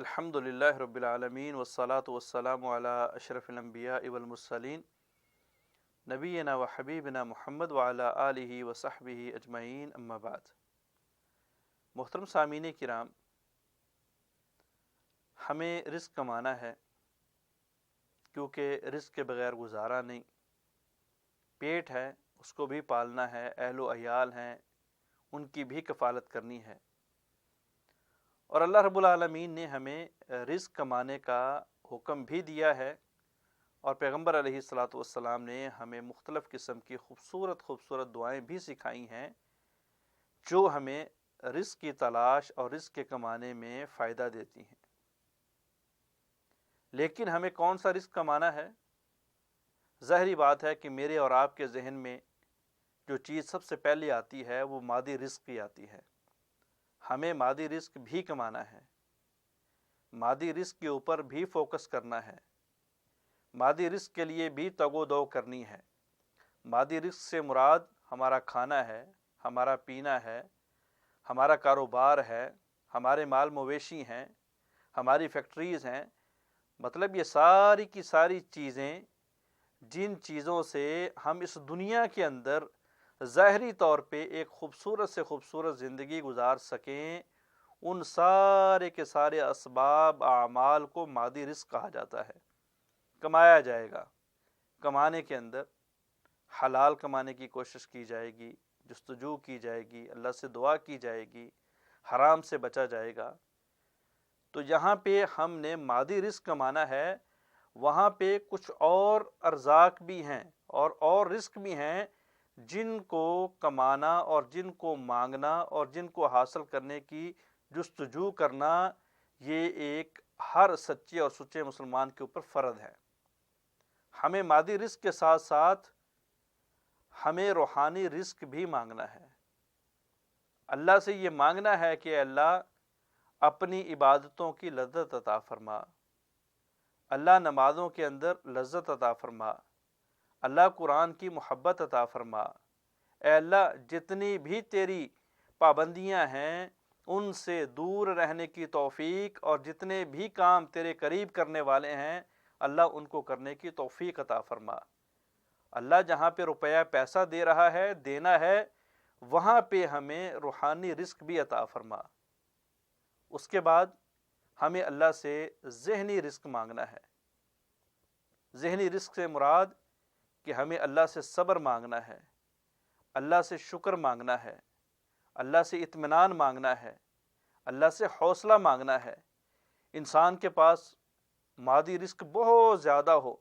الحمد للہ رب العالمین والصلاة والسلام علی اشرف الانبیاء والمرسلین نبینا و حبیبنا محمد وعلی آلہ وصحبہ اجمعین اما بعد۔ محترم سامعین کرام، ہمیں رزق کمانا ہے کیونکہ رزق کے بغیر گزارا نہیں۔ پیٹ ہے، اس کو بھی پالنا ہے، اہل و عیال ہیں، ان کی بھی کفالت کرنی ہے۔ اور اللہ رب العالمین نے ہمیں رزق کمانے کا حکم بھی دیا ہے، اور پیغمبر علیہ الصلاۃ والسلام نے ہمیں مختلف قسم کی خوبصورت دعائیں بھی سکھائی ہیں جو ہمیں رزق کی تلاش اور رزق کے کمانے میں فائدہ دیتی ہیں۔ لیکن ہمیں کون سا رزق کمانا ہے؟ ظاہری بات ہے کہ میرے اور آپ کے ذہن میں جو چیز سب سے پہلے آتی ہے وہ مادی رزق کی آتی ہے۔ ہمیں مادی رزق بھی کمانا ہے، مادی رزق کے اوپر بھی فوکس کرنا ہے، مادی رزق کے لیے بھی تگ و دو کرنی ہے۔ مادی رزق سے مراد ہمارا کھانا ہے، ہمارا پینا ہے، ہمارا کاروبار ہے، ہمارے مال مویشی ہیں، ہماری فیکٹریز ہیں۔ مطلب یہ ساری کی ساری چیزیں جن چیزوں سے ہم اس دنیا کے اندر ظاہری طور پہ ایک خوبصورت سے خوبصورت زندگی گزار سکیں، ان سارے کے سارے اسباب اعمال کو مادی رزق کہا جاتا ہے۔ کمایا جائے گا، کمانے کے اندر حلال کمانے کی کوشش کی جائے گی، جستجو کی جائے گی، اللہ سے دعا کی جائے گی، حرام سے بچا جائے گا۔ تو یہاں پہ ہم نے مادی رزق کمانا ہے، وہاں پہ کچھ اور ارزاق بھی ہیں اور رزق بھی ہیں جن کو کمانا اور جن کو مانگنا اور جن کو حاصل کرنے کی جستجو کرنا، یہ ایک ہر سچے اور سچے مسلمان کے اوپر فرض ہے۔ ہمیں مادی رزق کے ساتھ ساتھ ہمیں روحانی رزق بھی مانگنا ہے۔ اللہ سے یہ مانگنا ہے کہ اللہ اپنی عبادتوں کی لذت عطا فرما، اللہ نمازوں کے اندر لذت عطا فرما، اللہ قرآن کی محبت عطا فرما۔ اے اللہ جتنی بھی تیری پابندیاں ہیں ان سے دور رہنے کی توفیق، اور جتنے بھی کام تیرے قریب کرنے والے ہیں اللہ ان کو کرنے کی توفیق عطا فرما۔ اللہ جہاں پہ روپیہ پیسہ دے رہا ہے، دینا ہے، وہاں پہ ہمیں روحانی رزق بھی عطا فرما۔ اس کے بعد ہمیں اللہ سے ذہنی رزق مانگنا ہے۔ ذہنی رزق سے مراد کہ ہمیں اللہ سے صبر مانگنا ہے، اللہ سے شکر مانگنا ہے، اللہ سے اطمینان مانگنا ہے، اللہ سے حوصلہ مانگنا ہے۔ انسان کے پاس مادی رزق بہت زیادہ ہو،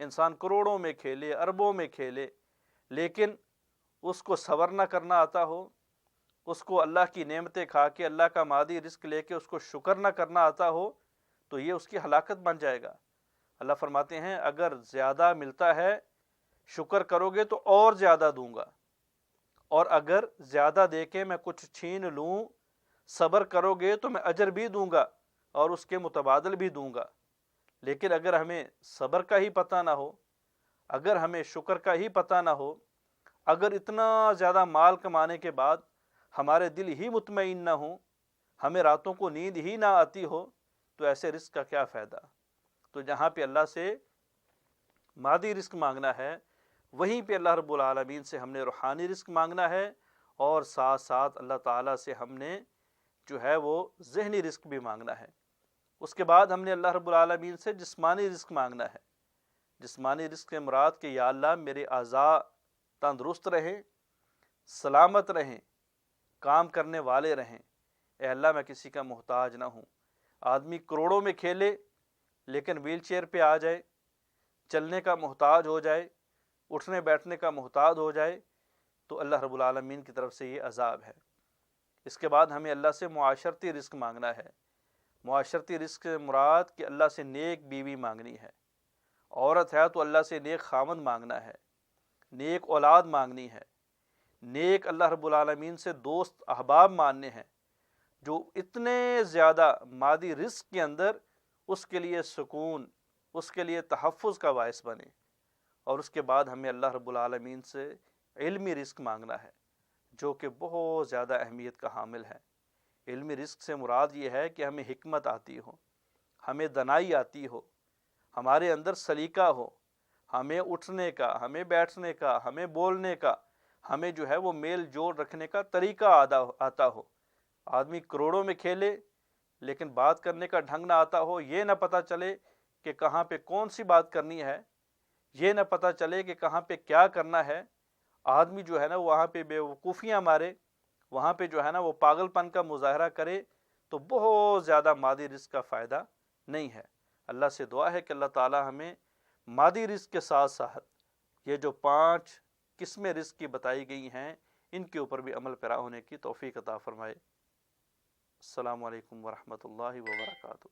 انسان کروڑوں میں کھیلے، اربوں میں کھیلے، لیکن اس کو صبر نہ کرنا آتا ہو، اس کو اللہ کی نعمتیں کھا کے اللہ کا مادی رزق لے کے اس کو شکر نہ کرنا آتا ہو، تو یہ اس کی ہلاکت بن جائے گا۔ اللہ فرماتے ہیں اگر زیادہ ملتا ہے شکر کرو گے تو اور زیادہ دوں گا، اور اگر زیادہ دے کے میں کچھ چھین لوں، صبر کرو گے تو میں اجر بھی دوں گا اور اس کے متبادل بھی دوں گا۔ لیکن اگر ہمیں صبر کا ہی پتہ نہ ہو، اگر ہمیں شکر کا ہی پتہ نہ ہو، اگر اتنا زیادہ مال کمانے کے بعد ہمارے دل ہی مطمئن نہ ہوں، ہمیں راتوں کو نیند ہی نہ آتی ہو، تو ایسے رزق کا کیا فائدہ؟ تو جہاں پہ اللہ سے مادی رزق مانگنا ہے، وہیں پہ اللہ رب العالمین سے ہم نے روحانی رزق مانگنا ہے، اور ساتھ ساتھ اللہ تعالیٰ سے ہم نے جو ہے وہ ذہنی رزق بھی مانگنا ہے۔ اس کے بعد ہم نے اللہ رب العالمین سے جسمانی رزق مانگنا ہے۔ جسمانی رزق سے مراد کہ یا اللہ میرے اعضاء تندرست رہیں، سلامت رہیں، کام کرنے والے رہیں۔ اے اللہ میں کسی کا محتاج نہ ہوں۔ آدمی کروڑوں میں کھیلے لیکن ویل چیئر پہ آ جائے، چلنے کا محتاج ہو جائے، اٹھنے بیٹھنے کا محتاج ہو جائے، تو اللہ رب العالمین کی طرف سے یہ عذاب ہے۔ اس کے بعد ہمیں اللہ سے معاشرتی رزق مانگنا ہے۔ معاشرتی رزق سے مراد کہ اللہ سے نیک بیوی مانگنی ہے۔ عورت ہے تو اللہ سے نیک خامند مانگنا ہے، نیک اولاد مانگنی ہے، نیک اللہ رب العالمین سے دوست احباب ماننے ہیں جو اتنے زیادہ مادی رزق کے اندر اس کے لیے سکون، اس کے لیے تحفظ کا باعث بنے۔ اور اس کے بعد ہمیں اللہ رب العالمین سے علمی رزق مانگنا ہے جو کہ بہت زیادہ اہمیت کا حامل ہے۔ علمی رزق سے مراد یہ ہے کہ ہمیں حکمت آتی ہو، ہمیں دنائی آتی ہو، ہمارے اندر سلیقہ ہو، ہمیں اٹھنے کا، ہمیں بیٹھنے کا، ہمیں بولنے کا، ہمیں جو ہے وہ میل جول رکھنے کا طریقہ آتا ہو۔ آدمی کروڑوں میں کھیلے لیکن بات کرنے کا ڈھنگ نہ آتا ہو، یہ نہ پتہ چلے کہ کہاں پہ کون سی بات کرنی ہے، یہ نہ پتہ چلے کہ کہاں پہ کیا کرنا ہے، آدمی جو ہے نا وہاں پہ بے وقوفیاں مارے، وہاں پہ جو ہے نا وہ پاگل پن کا مظاہرہ کرے، تو بہت زیادہ مادی رزق کا فائدہ نہیں ہے۔ اللہ سے دعا ہے کہ اللہ تعالی ہمیں مادی رزق کے ساتھ ساتھ یہ جو 5 قسمیں رزق کی بتائی گئی ہیں ان کے اوپر بھی عمل پیرا ہونے کی توفیق عطا فرمائے۔ السلام علیکم ورحمۃ اللہ وبرکاتہ۔